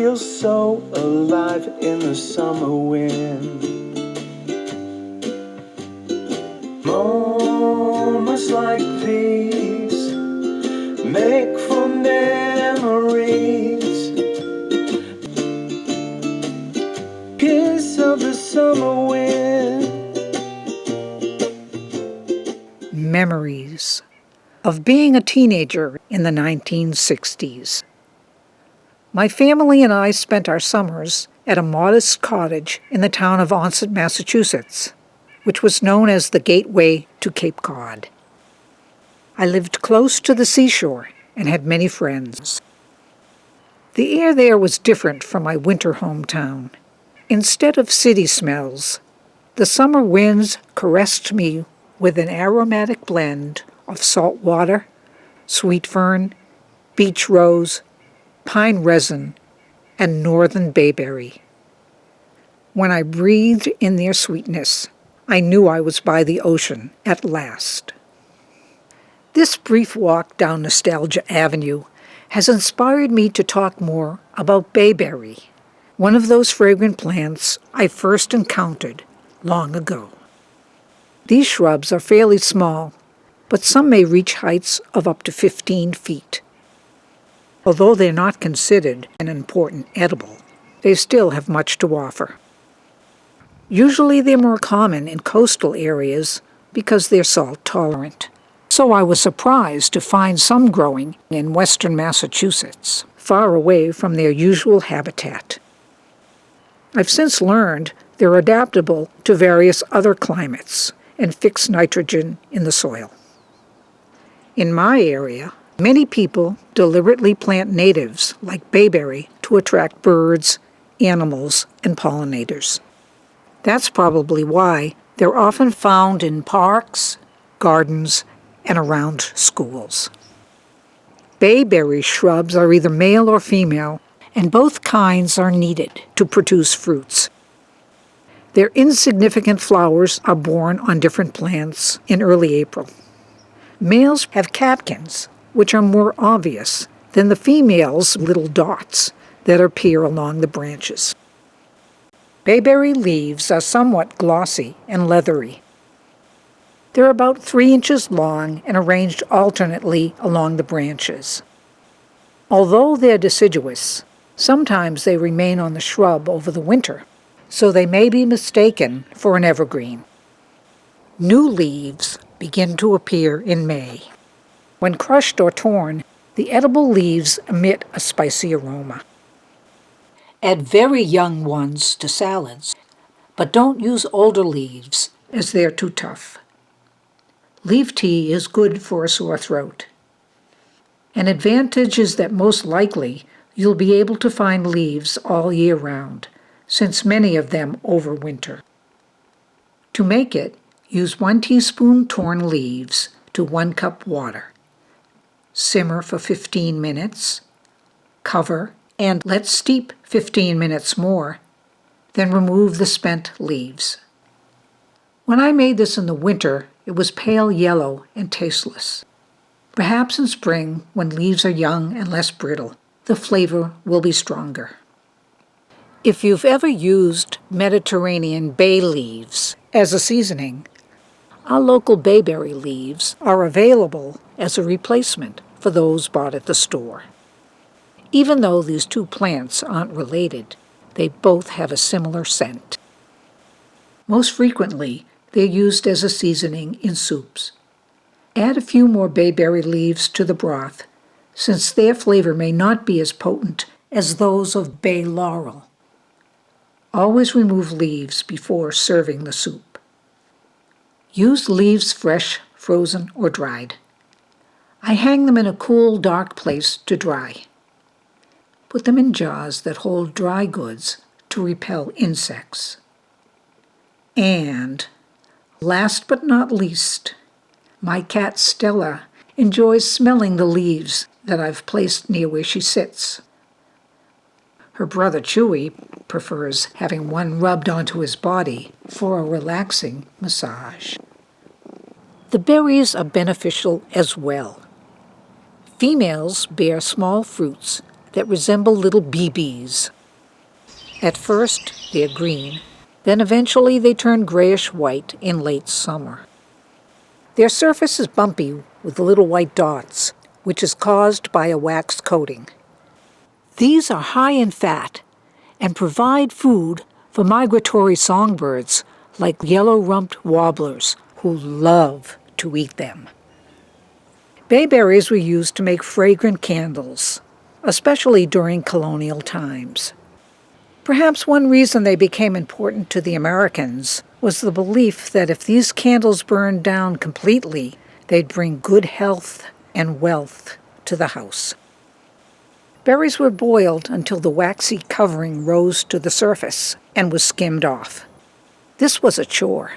feels so alive in the summer wind. Moments like these make for memories. Kiss of the summer wind. Memories of being a teenager in the 1960s. My family and I spent our summers at a modest cottage in the town of Onset, Massachusetts, which was known as the gateway to Cape Cod. I lived close to the seashore and had many friends. The air there was different from my winter hometown. Instead of city smells, the summer winds caressed me with an aromatic blend of salt water, sweet fern, beach rose, pine resin, and northern bayberry. When I breathed in their sweetness, I knew I was by the ocean at last. This brief walk down Nostalgia Avenue has inspired me to talk more about bayberry, one of those fragrant plants I first encountered long ago. These shrubs are fairly small, but some may reach heights of up to 15 feet. Although they're not considered an important edible, they still have much to offer. Usually they're more common in coastal areas because they're salt tolerant. So I was surprised to find some growing in western Massachusetts, far away from their usual habitat. I've since learned they're adaptable to various other climates and fix nitrogen in the soil. In my area, many people deliberately plant natives like bayberry to attract birds, animals, and pollinators. That's probably why they're often found in parks, gardens, and around schools. Bayberry shrubs are either male or female, and both kinds are needed to produce fruits. Their insignificant flowers are borne on different plants in early April. Males have catkins, which are more obvious than the females' little dots that appear along the branches. Bayberry leaves are somewhat glossy and leathery. They're about 3 inches long and arranged alternately along the branches. Although they're deciduous, sometimes they remain on the shrub over the winter, so they may be mistaken for an evergreen. New leaves begin to appear in May. When crushed or torn, the edible leaves emit a spicy aroma. Add very young ones to salads, but don't use older leaves as they're too tough. Leaf tea is good for a sore throat. An advantage is that most likely you'll be able to find leaves all year round, since many of them overwinter. To make it, use 1 teaspoon torn leaves to 1 cup water. Simmer for 15 minutes, cover, and let steep 15 minutes more, then remove the spent leaves. When I made this in the winter, it was pale yellow and tasteless. Perhaps in spring, when leaves are young and less brittle, the flavor will be stronger. If you've ever used Mediterranean bay leaves as a seasoning, our local bayberry leaves are available as a replacement for those bought at the store. Even though these two plants aren't related, they both have a similar scent. Most frequently, they're used as a seasoning in soups. Add a few more bayberry leaves to the broth, since their flavor may not be as potent as those of bay laurel. Always remove leaves before serving the soup. Use leaves fresh, frozen, or dried. I hang them in a cool, dark place to dry. Put them in jars that hold dry goods to repel insects. And, last but not least, my cat Stella enjoys smelling the leaves that I've placed near where she sits. Her brother Chewy prefers having one rubbed onto his body for a relaxing massage. The berries are beneficial as well. Females bear small fruits that resemble little BBs. At first, they're green, then eventually they turn grayish-white in late summer. Their surface is bumpy with little white dots, which is caused by a wax coating. These are high in fat and provide food for migratory songbirds like yellow-rumped warblers who love to eat them. Bayberries were used to make fragrant candles, especially during colonial times. Perhaps one reason they became important to the Americans was the belief that if these candles burned down completely, they'd bring good health and wealth to the house. Berries were boiled until the waxy covering rose to the surface and was skimmed off. This was a chore,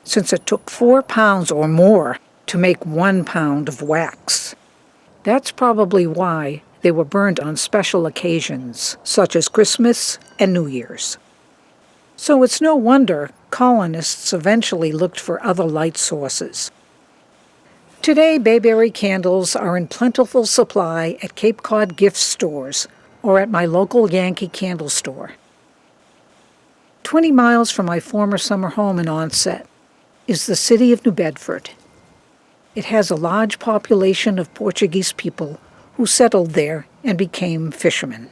since it took 4 pounds or more to make 1 pound of wax. That's probably why they were burned on special occasions, such as Christmas and New Year's. So it's no wonder colonists eventually looked for other light sources. Today, bayberry candles are in plentiful supply at Cape Cod gift stores or at my local Yankee candle store. 20 miles from my former summer home in Onset is the city of New Bedford. It has a large population of Portuguese people who settled there and became fishermen.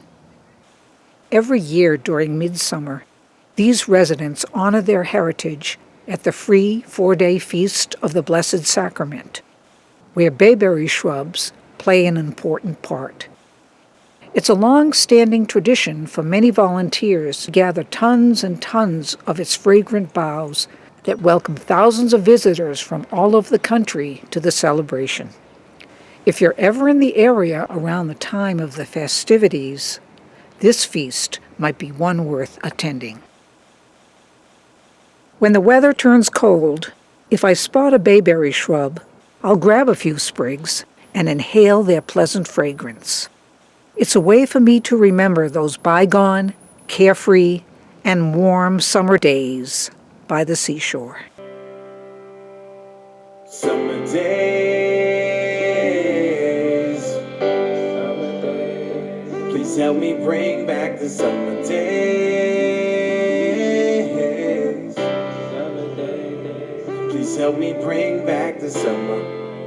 Every year during midsummer, these residents honor their heritage at the free 4-day Feast of the Blessed Sacrament, where bayberry shrubs play an important part. It's a long-standing tradition for many volunteers to gather tons and tons of its fragrant boughs that welcome thousands of visitors from all over the country to the celebration. If you're ever in the area around the time of the festivities, this feast might be one worth attending. When the weather turns cold, if I spot a bayberry shrub, I'll grab a few sprigs and inhale their pleasant fragrance. It's a way for me to remember those bygone, carefree, and warm summer days by the seashore. Summer days, summer days. Please help me bring back the summer days. Summer days. Please help me bring back the summer.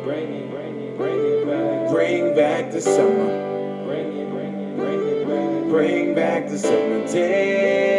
Bring it back. Bring back the summer. Bring it back. Bring back the summer days.